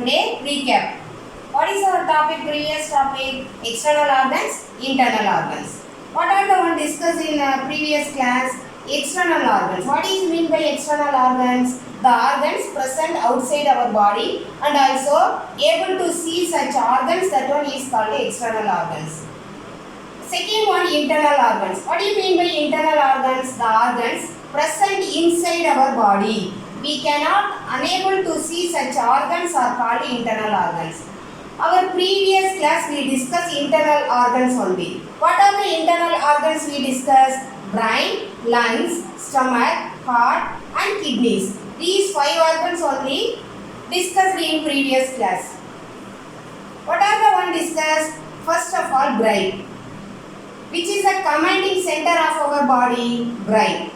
today recap. What is our topic? Previous topic: external organs, internal organs. What are the one discussed in previous class? External organs. What is mean by external organs? The organs present outside our body and also able to see such organs. That one is called external organs. Second one, internal organs. What do you mean by internal organs? The organs present inside our body. We cannot unable to see such organs are called internal organs. Our previous class we discussed internal organs only. What are the internal organs we discussed? Brain, lungs, stomach, heart and kidneys. These 5 organs only discussed in previous class. What are the one discussed? First of all, brain. Which is the commanding center of our body? Brain.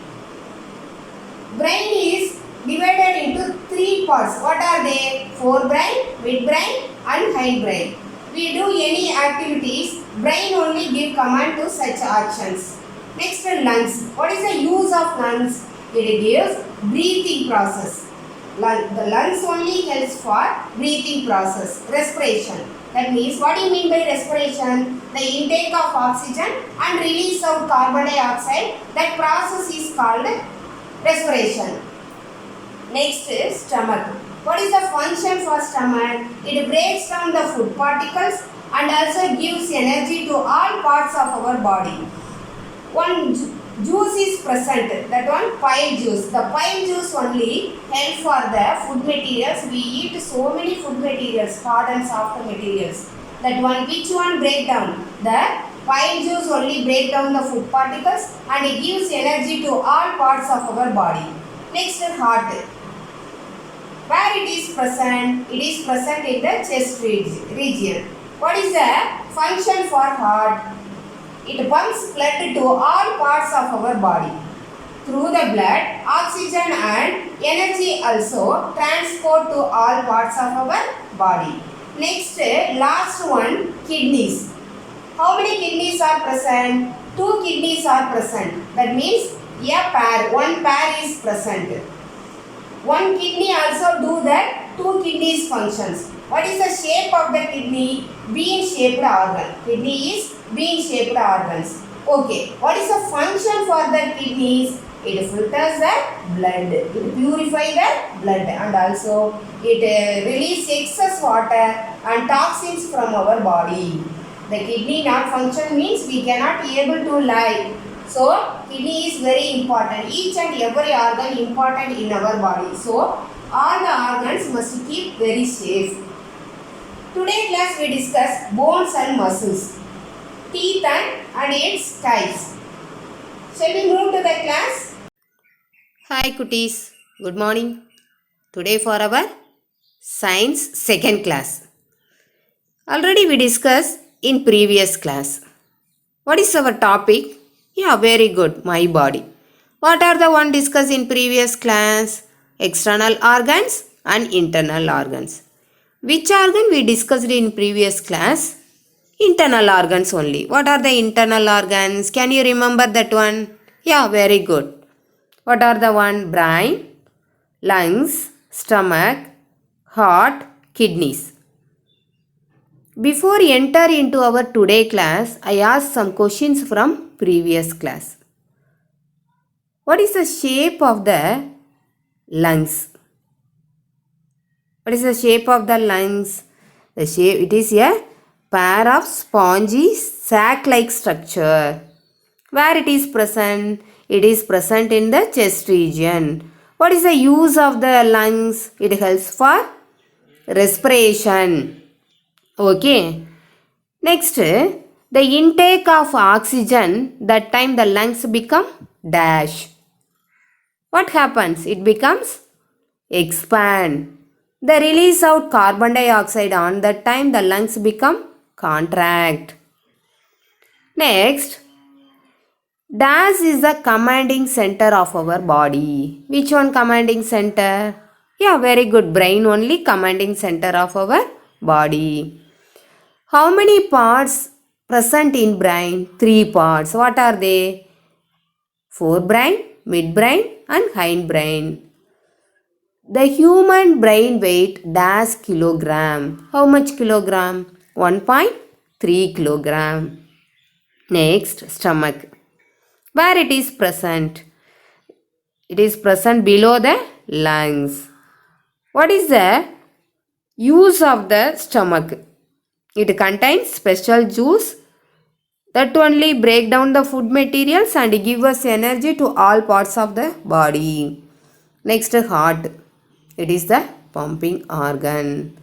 Brain is divided into 3 parts. What are they? Forebrain, midbrain and hindbrain. We do any activities, brain only give command to such actions. Next, lungs. What is the use of lungs? It gives breathing process. The lungs only helps for breathing process, respiration. That means, what do you mean by respiration? The intake of oxygen and release of carbon dioxide. That process is called respiration. Next is stomach. What is the function for stomach? It breaks down the food particles and also gives energy to all parts of our body. One juice is present, that one pile juice. The pile juice only help for the food materials. We eat so many food materials, hard and soft materials. That one, which one break down? The pile juice only break down the food particles and it gives energy to all parts of our body. Next, heart. Where it is present? It is present in the chest region. What is the function for heart? It pumps blood to all parts of our body. Through the blood, oxygen and energy also transport to all parts of our body. Next, last one, kidneys. How many kidneys are present? 2 kidneys are present. That means a pair, one pair is present. One kidney also do that 2 kidneys functions. What is the shape of the kidney? Bean shaped organ. Kidney is bean shaped organs. Okay. What is the function for the kidneys? It filters the blood. It purifies the blood and also it releases excess water and toxins from our body. The kidney not function means we cannot be able to lie. So, kidney is very important. Each and every organ important in our body. So, all the organs must keep very safe. Today class we discuss bones and muscles, teeth and its types. Shall we move to the class? Hi cuties, good morning. Today for our science second class. Already we discussed in previous class. What is our topic? Yeah, very good, my body. What are the one discussed in previous class? External organs and internal organs. Which organ we discussed in previous class? Internal organs only. What are the internal organs? Can you remember that one? Yeah, very good. What are the one? Brain, lungs, stomach, heart, kidneys. Before enter into our today class, I asked some questions from previous class. What is the shape of the lungs? What is the shape of the lungs? The shape, it is a pair of spongy sac-like structure. Where it is present? It is present in the chest region. What is the use of the lungs? It helps for respiration. Okay. Next, the intake of oxygen, that time the lungs become dash. What happens? It becomes expand. The release out carbon dioxide on that time the lungs become contract. Next, dash is the commanding center of our body. Which one commanding center? Yeah, very good. Brain only commanding center of our body. How many parts present in brain? 3 parts. What are they? Forebrain, midbrain and hindbrain. The human brain weight dash kilogram. How much kilogram? 1.3 kilogram. Next, stomach. Where it is present? It is present below the lungs. What is the use of the stomach? It contains special juice that only break down the food materials and give us energy to all parts of the body. Next, heart. It is the pumping organ.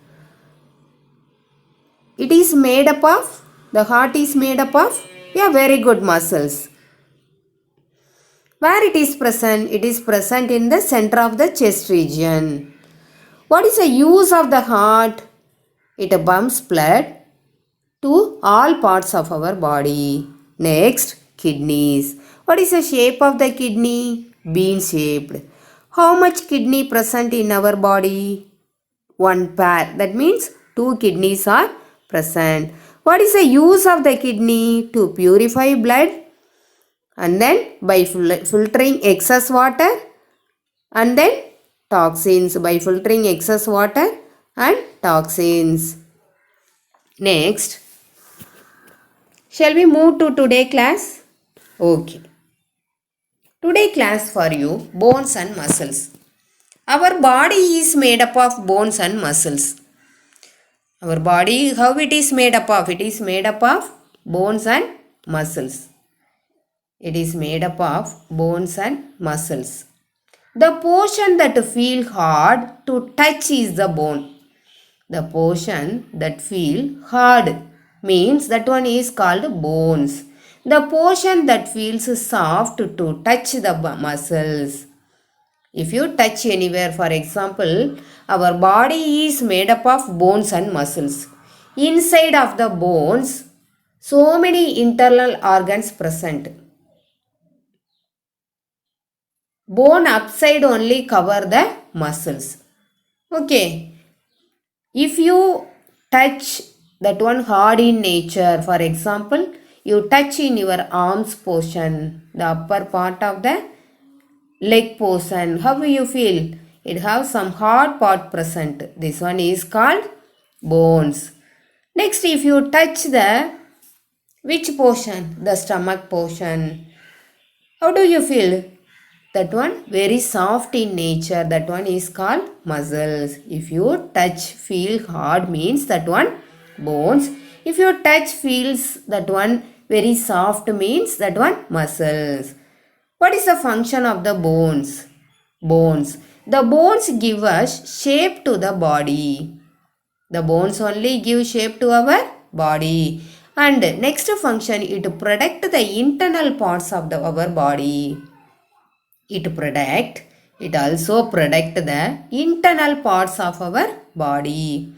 It is made up of, the heart is made up of, yeah, very good, muscles. Where it is present? It is present in the center of the chest region. What is the use of the heart? It pumps blood to all parts of our body. Next, kidneys. What is the shape of the kidney? Bean shaped. How much kidney present in our body? One pair. That means two kidneys are present. What is the use of the kidney? To purify blood, and then by filtering excess water, and then toxins, by filtering excess water and toxins. Next, shall we move to today class? Okay. Today class for you, bones and muscles. Our body is made up of bones and muscles. Our body, how it is made up of? It is made up of bones and muscles. It is made up of bones and muscles. The portion that feel hard to touch is the bone. The portion that feel hard means that one is called bones. The portion that feels soft to touch the muscles. If you touch anywhere, for example, our body is made up of bones and muscles. Inside of the bones, so many internal organs present. Bone upside only cover the muscles. Okay. If you touch that one hard in nature, for example, you touch in your arms portion, the upper part of the leg portion, how will you feel? It has some hard part present. This one is called bones. Next, if you touch the which portion? The stomach portion. How do you feel? That one very soft in nature. That one is called muscles. If you touch feel hard means that one bones. If you touch feels that one very soft means that one muscles. What is the function of the bones? Bones. The bones give us shape to the body. The bones only give shape to our body. And next function, it protect the internal parts of our body. It also protect the internal parts of our body.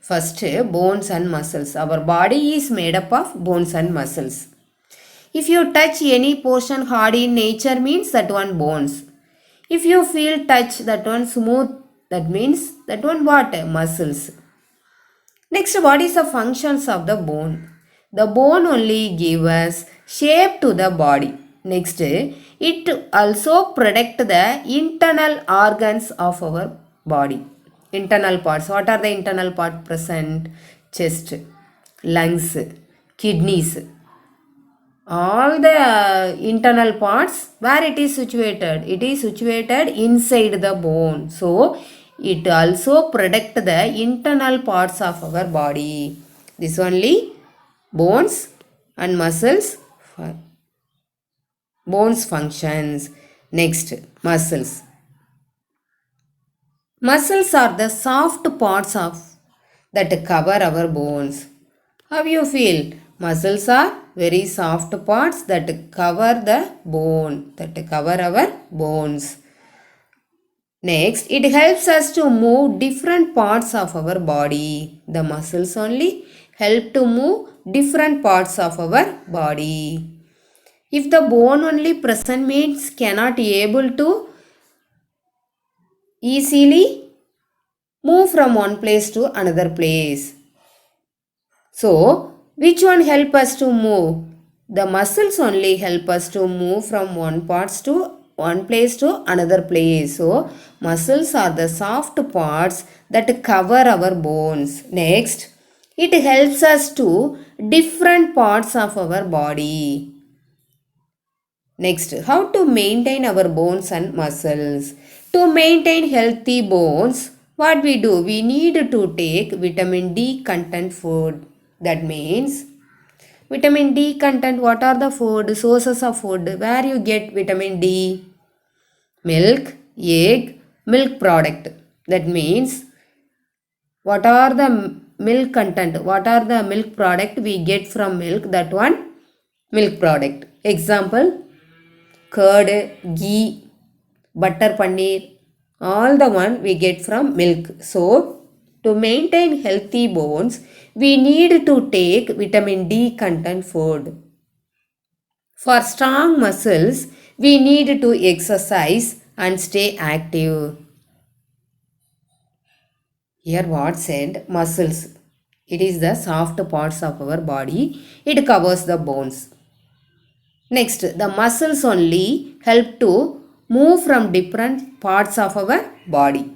First, bones and muscles. Our body is made up of bones and muscles. If you touch any portion hard in nature means that one bones. If you feel touch that one smooth, that means that one what? Muscles. Next, what is the functions of the bone? The bone only gives us shape to the body. Next, it also protect the internal organs of our body. Internal parts. What are the internal parts present? Chest, lungs, kidneys. All the internal parts, where it is situated? It is situated inside the bone. So, it also protect the internal parts of our body. This only bones and muscles. Bones functions. Next, muscles. Muscles are the soft parts of that cover our bones. How you feel? Muscles are very soft parts that cover the bone, that cover our bones. Next, it helps us to move different parts of our body. The muscles only help to move different parts of our body. If the bone only present means cannot be able to easily move from one place to another place. So, which one help us to move? The muscles only help us to move from one parts to one place to another place. So, muscles are the soft parts that cover our bones. Next, it helps us to different parts of our body. Next, how to maintain our bones and muscles. To maintain healthy bones, what we do? We need to take vitamin D content food. That means vitamin D content, what are the food? Sources of food. Where you get vitamin D? Milk, egg, milk product. That means what are the milk content? What are the milk product we get from milk? That one milk product. Example, curd, ghee, butter paneer, all the one we get from milk. So, to maintain healthy bones, we need to take vitamin D content food. For strong muscles, we need to exercise and stay active. Here what said? Muscles. It is the soft parts of our body. It covers the bones. Next, the muscles only help to move from different parts of our body.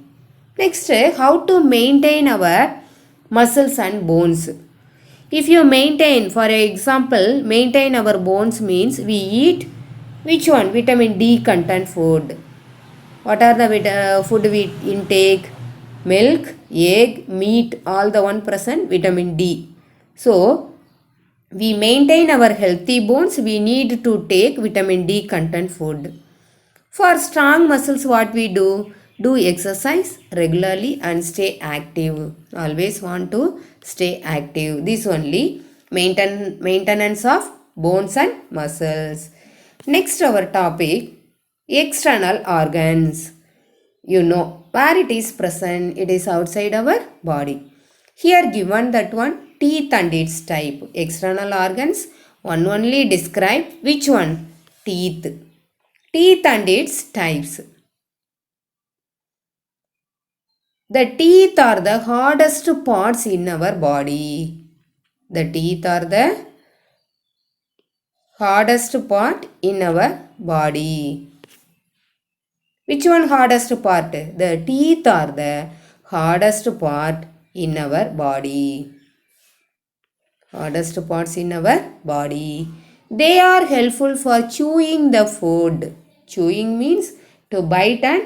Next, how to maintain our muscles and bones. If you maintain, for example, maintain our bones means we eat which one? Vitamin D content food. What are the food we intake? Milk, egg, meat, all the 1% vitamin D. So, we maintain our healthy bones, we need to take vitamin D content food. For strong muscles, what we do? Do exercise regularly and stay active. Always want to stay active. This only maintenance of bones and muscles. Next our topic, external organs. You know where it is present, it is outside our body. Here given that one, teeth and its type. External organs, one only describe which one? Teeth. Teeth and its types. The teeth are the hardest parts in our body. The teeth are the hardest part in our body. Which one hardest part? The teeth are the hardest part in our body. Hardest parts in our body. They are helpful for chewing the food. Chewing means to bite and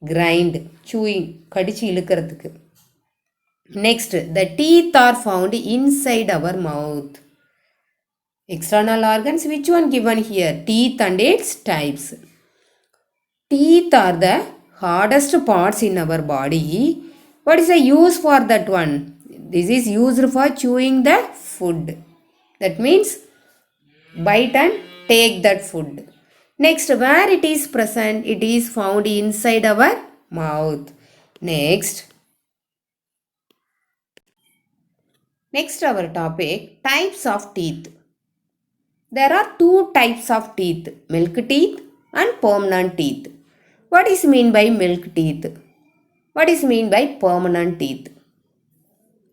grind. Chewing. கடிச்சு இழுக்கிறதுக்கு. Next, the teeth are found inside our mouth. External organs, which one given here? Teeth and its types. Teeth are the hardest parts in our body. What is the use for that one? This is used for chewing the food. That means bite and take that food. Next, where it is present? It is found inside our mouth. Next our topic, types of teeth. There are two types of teeth, milk teeth and permanent teeth. What is mean by milk teeth? What is mean by permanent teeth?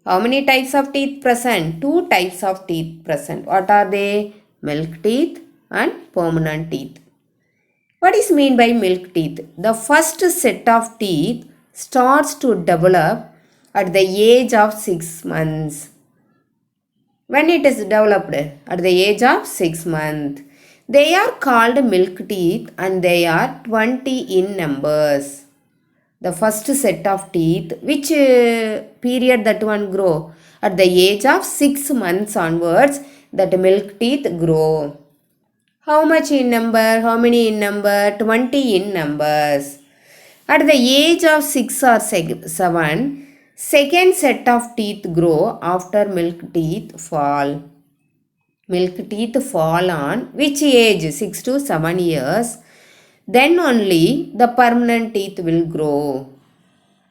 How many types of teeth present? Two types of teeth present. What are they? Milk teeth and permanent teeth. What is mean by milk teeth? The first set of teeth starts to develop at the age of 6 months. When it is developed? At the age of 6 months. They are called milk teeth and they are 20 in numbers. The first set of teeth, which period that one grow? At the age of 6 months onwards, that milk teeth grow. How much in number? How many in number? 20 in numbers. At the age of 6 or 7, second set of teeth grow after milk teeth fall. Milk teeth fall on which age? 6 to 7 years. Then only the permanent teeth will grow.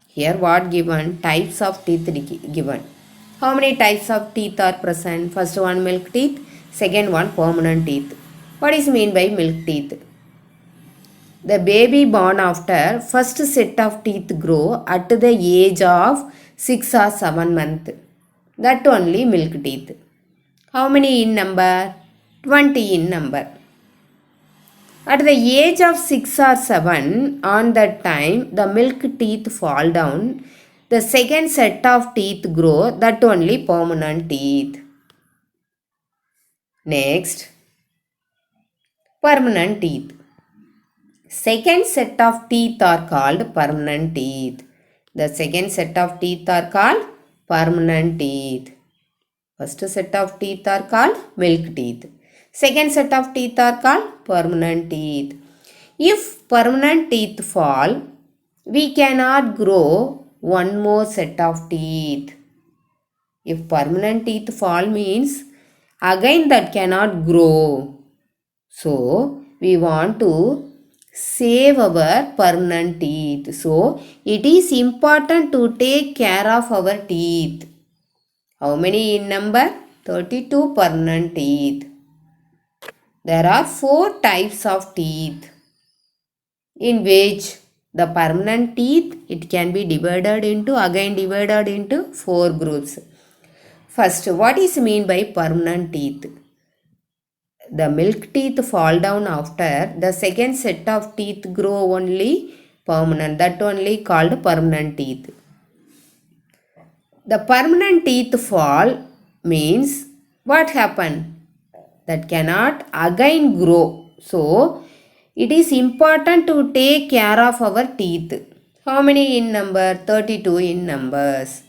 Here what given? Types of teeth given. How many types of teeth are present? First one milk teeth, second one permanent teeth. What is mean by milk teeth? The baby born after first set of teeth grow at the age of 6 or 7 months. That only milk teeth. How many in number? 20 in number. At the age of 6 or 7, on that time, the milk teeth fall down. The second set of teeth grow, that only permanent teeth. Next, permanent teeth. Second set of teeth are called permanent teeth. The second set of teeth are called permanent teeth. First set of teeth are called milk teeth. Second set of teeth are called permanent teeth. If permanent teeth fall, we cannot grow one more set of teeth. If permanent teeth fall means again that cannot grow. So we want to save our permanent teeth. So it is important to take care of our teeth. How many in number? 32 permanent teeth. There are 4 types of teeth in which the permanent teeth it can be divided into 4 groups. First, what is mean by permanent teeth? The milk teeth fall down after the second set of teeth grow only permanent. That only called permanent teeth. The permanent teeth fall means what happened? That cannot again grow. So, it is important to take care of our teeth. How many in number? 32 in numbers.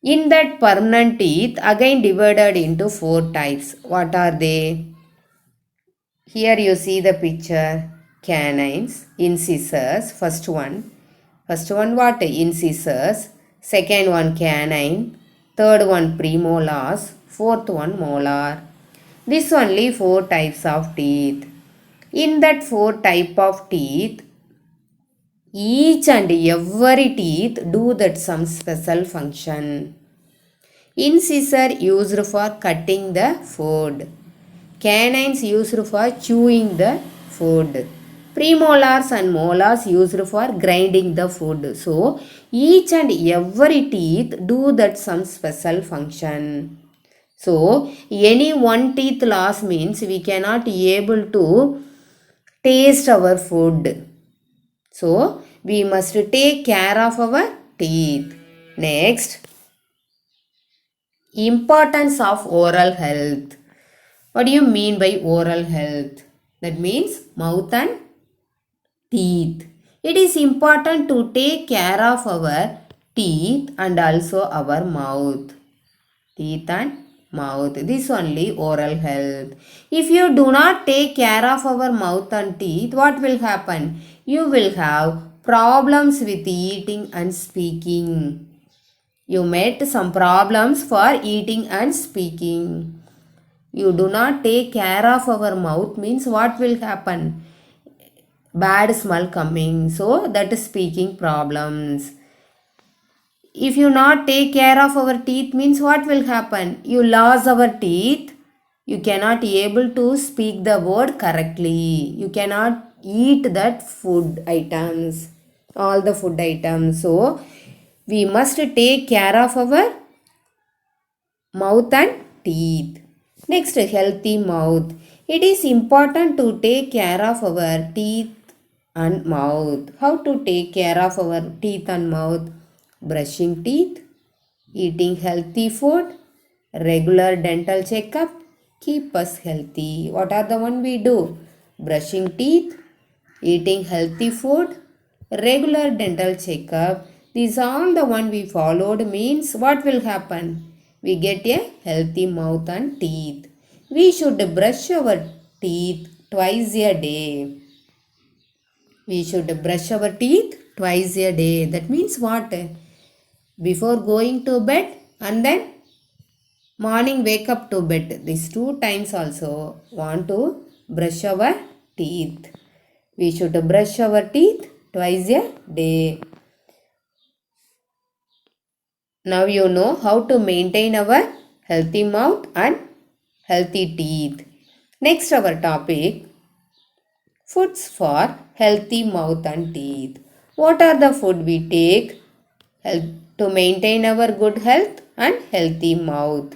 In that permanent teeth again divided into 4 types. What are they? Here you see the picture. Canines, incisors, first one. First one what? Incisors. Second one canine. Third one premolars. Fourth one molar. This only 4 types of teeth. In that 4 type of teeth, each and every teeth do that some special function. Incisor used for cutting the food. Canines used for chewing the food. Premolars and molars used for grinding the food. So, each and every teeth do that some special function. So, any one teeth loss means we cannot be able to taste our food. So, we must take care of our teeth. Next, importance of oral health. What do you mean by oral health? That means mouth and teeth. It is important to take care of our teeth and also our mouth. Teeth and mouth. This only oral health. If you do not take care of our mouth and teeth, what will happen? You will have problems with eating and speaking. You met some problems for eating and speaking. You do not take care of our mouth means what will happen? Bad smell coming. So that is speaking problems. If you not take care of our teeth means what will happen? You lose our teeth. You cannot be able to speak the word correctly. You cannot eat that food items. All the food items. So, we must take care of our mouth and teeth. Next, healthy mouth. It is important to take care of our teeth and mouth. How to take care of our teeth and mouth? Brushing teeth, eating healthy food, regular dental checkup keep us healthy. What are the one we do? Brushing teeth, eating healthy food, regular dental checkup. These are the one we followed means what will happen? We get a healthy mouth and teeth. We should brush our teeth twice a day. We should brush our teeth twice a day. That means what? Before going to bed and then morning wake up to bed. These 2 times also want to brush our teeth. We should brush our teeth twice a day. Now you know how to maintain our healthy mouth and healthy teeth. Next our topic, foods for healthy mouth and teeth. What are the food we take to maintain our good health and healthy mouth?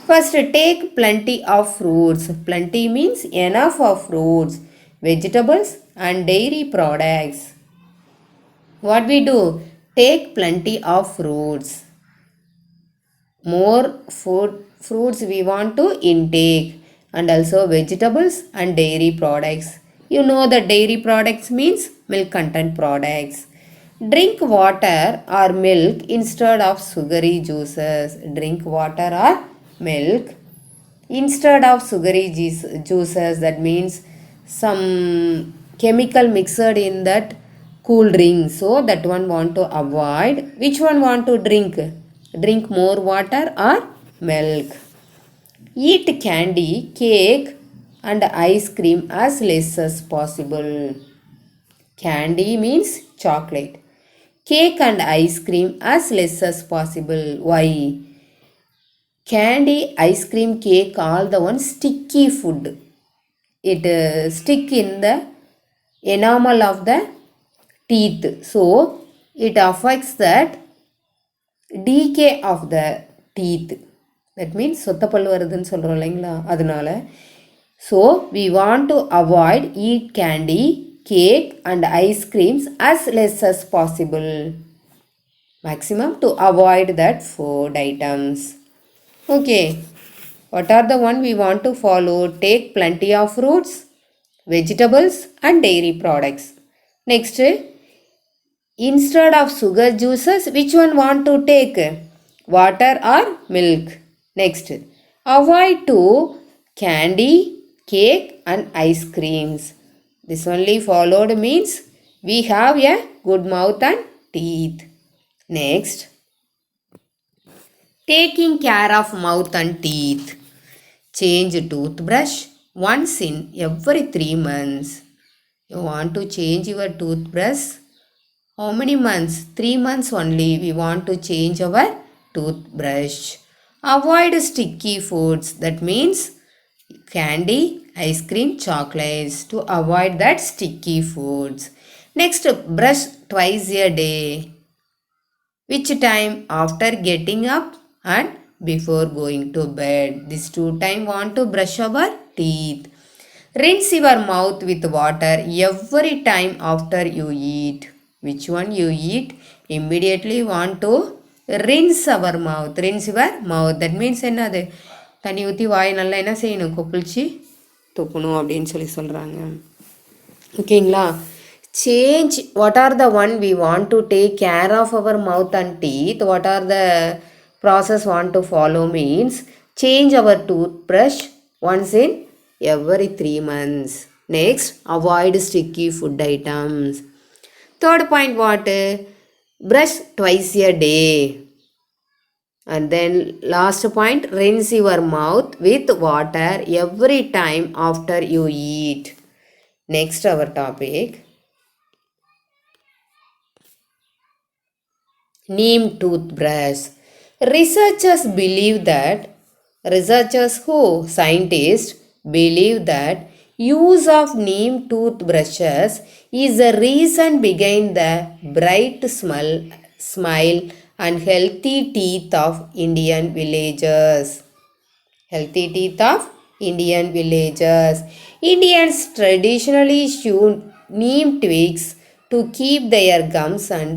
First, take plenty of fruits. Plenty means enough of fruits. vegetables and dairy products. What we do? Take plenty of fruits. More fruits we want to intake, and also vegetables and dairy products. You know that dairy products means milk content products. Drink water or milk instead of sugary juices. Drink water or milk instead of sugary juices. That means some chemical mixed in that cool drink, so that one want to avoid. Which one want to drink? Drink more water or milk. Eat candy, cake and ice cream as less as possible. Candy means chocolate. Cake and ice cream as less as possible. Why? Candy, ice cream, cake, all the one sticky food. It stick in the enamel of the teeth, so it affects that decay of the teeth. That means சொத்தப்பல் வருதுன்னு சொல்கிறோம் இல்லைங்களா, அதனால. So we want to avoid eat candy, cake and ice creams as less as possible. Maximum to avoid that food items. Okay, what are the one we want to follow? Take plenty of fruits, vegetables and dairy products. Next, instead of sugar juices, which one want to take? Water or milk? Next, avoid to candy, cake and ice creams. This only followed means we have a good mouth and teeth. Next, taking care of mouth and teeth. Change toothbrush once in every 3 months. You want to change your toothbrush? How many months? 3 months only we want to change our toothbrush. Avoid sticky foods. That means candy, ice cream, chocolates, to avoid that sticky foods. Next, brush twice a day. Which time? After getting up and before going to bed. These 2 times want to brush our teeth. Rinse your mouth with water every time after you eat. Which one you eat? Immediately want to rinse our mouth. Rinse your mouth. That means என்னது? தண்ணி ஊற்றி வாய் நல்லா என்ன செய்யணும்? கொப்பளிச்சு துப்பணும் அப்படின்னு சொல்கிறாங்க. ஓகேங்களா? Change. What are the one we want to take care of our mouth and teeth? What are the process want to follow means change our toothbrush once in every 3 months. Next, avoid sticky food items. Third point, what? Brush twice a day. And then last point, rinse your mouth with water every time after you eat. Next, our topic, neem toothbrush. Researchers scientists believe that use of neem toothbrushes is the reason behind the bright smile and healthy teeth of Indian villagers. Healthy teeth of Indian villagers. Indians traditionally chew neem twigs to keep their gums and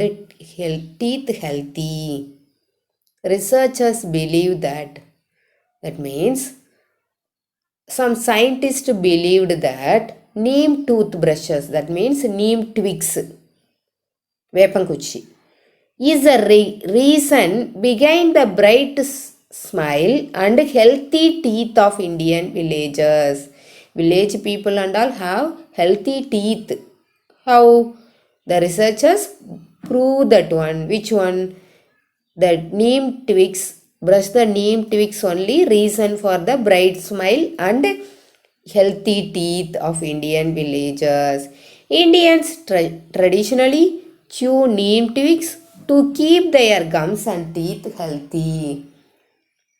teeth healthy. Researchers believe that. That means some scientists believed that neem toothbrushes, that means neem twigs, vepankuchi, is a reason behind the bright smile and healthy teeth of Indian villagers. Village people and all have healthy teeth. How? The researchers prove that one. Which one? The neem twigs, brush the neem twigs only reason for the bright smile and healthy teeth of Indian villagers. Indians traditionally chew neem twigs to keep their gums and teeth healthy.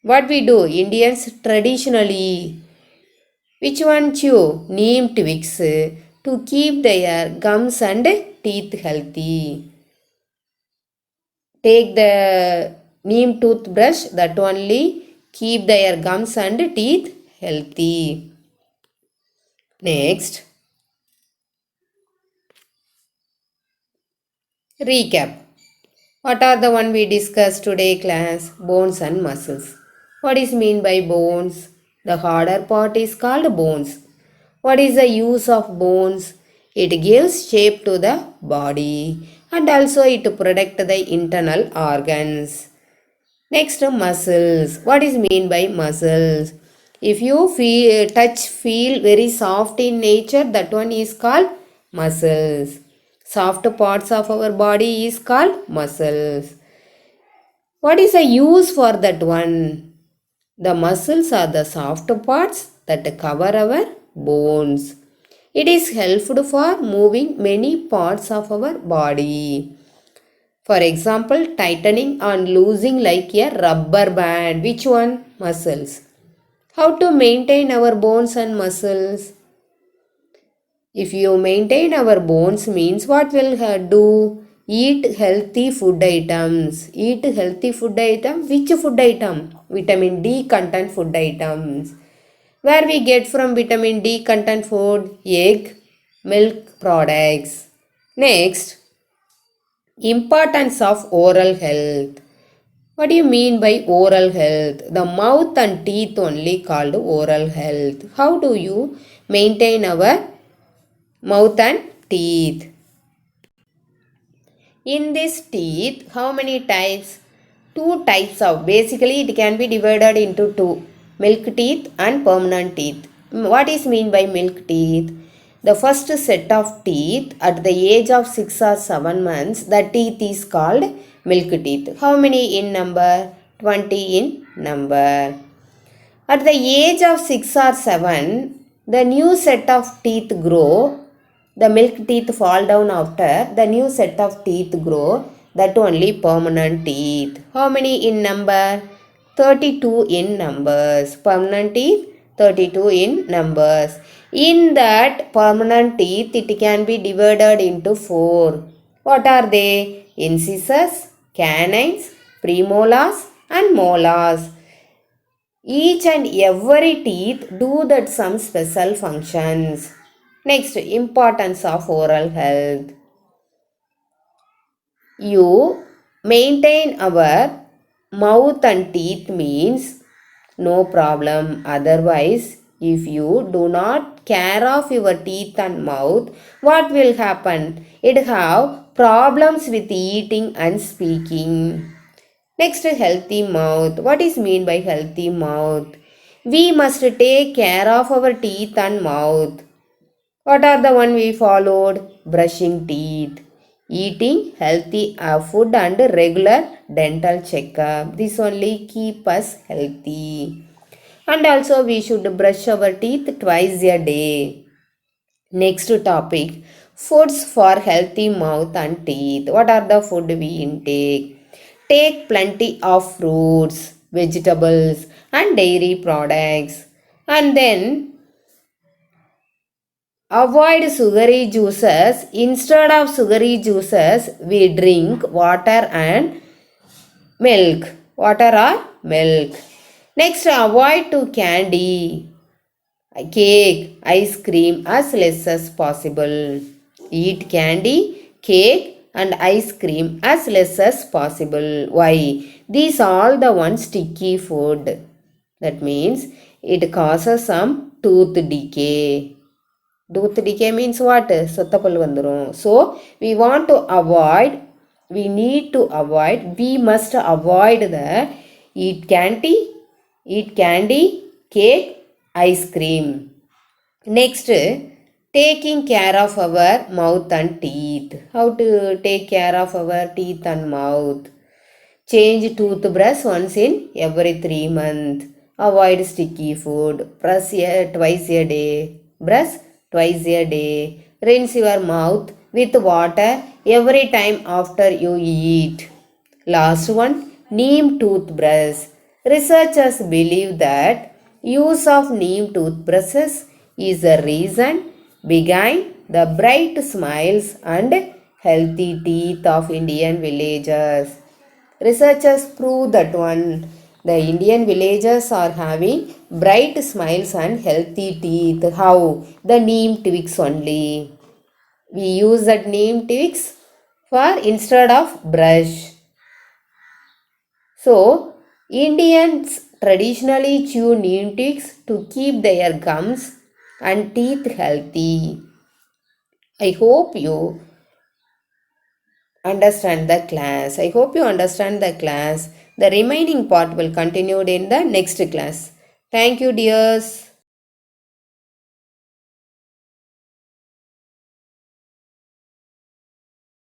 What we do? Indians traditionally, which one chew? Neem twigs to keep their gums and teeth healthy. Take the neem toothbrush, that only keep their gums and teeth healthy. Next, Recap. What are the one we discussed today class? Bones and muscles. What is mean by bones? The harder part is called bones. What is the use of bones? It gives shape to the body and also it protect the internal organs. Next, muscles. What is mean by muscles? If you feel very soft in nature, that one is called muscles. Soft parts of our body is called muscles. What is the use for that one? The muscles are the soft parts that cover our bones. It is helpful for moving many parts of our body. For example, tightening and loosing like a rubber band. Which one? Muscles. How to maintain our bones and muscles? If you maintain our bones means what will do? Eat healthy food items. Eat healthy food item. Which food item? Vitamin D content food items. Where we get from vitamin D content food? Egg, milk products. Next, importance of oral health. What do you mean by oral health? The mouth and teeth only called oral health. How do you maintain our mouth and teeth? In this teeth, how many types? Two types of. Basically, it can be divided into two. Milk teeth and permanent teeth. What is mean by milk teeth? The first set of teeth at the age of 6 or 7 months, the teeth is called milk teeth. How many in number? 20 in number. At the age of 6 or 7, the new set of teeth grow. The milk teeth fall down after. The new set of teeth grow. That only permanent teeth. How many in number? 32 in numbers. Permanent teeth, 32 in numbers. In that permanent teeth, it can be divided into 4. What are they? Incisors, canines, premolars and molars. Each and every teeth do that some special functions. Next, importance of oral health. You maintain our mouth and teeth means no problem. Otherwise, if you do not care of your teeth and mouth, what will happen? It have problems with eating and speaking. Next, healthy mouth. What is mean by healthy mouth? We must take care of our teeth and mouth. What are the one we followed? Brushing teeth, eating healthy food and regular dental checkup. This only keep us healthy. And also we should brush our teeth twice a day. Next topic, foods for healthy mouth and teeth. What are the food we intake? Take plenty of fruits, vegetables and dairy products. And then avoid sugary juices. Instead of sugary juices, we drink water and milk. Water or milk. Next, avoid to candy, cake, ice cream as less as possible. Eat candy, cake and ice cream as less as possible. Why? These are the one sticky food. That means it causes some tooth decay. Tooth decay means what? Sottapal vandurum. So we want to avoid, we must avoid the eat candy, cake, ice cream. Next, taking care of our mouth and teeth. How to take care of our teeth and mouth? Change toothbrush once in every 3 months. Avoid sticky food. Brush twice a day. Brush twice a day. Rinse your mouth with water every time after you eat. Last one, neem toothbrush. Researchers believe that use of neem toothbrushes is the reason behind the bright smiles and healthy teeth of Indian villagers. Researchers prove that the Indian villagers are having bright smiles and healthy teeth. How? The neem twigs only. We use that neem twigs for instead of brush. So, Indians traditionally chew neem twigs to keep their gums and teeth healthy. I hope you understand the class. I hope you understand the class. The remaining part will continue in the next class. Thank you, dears.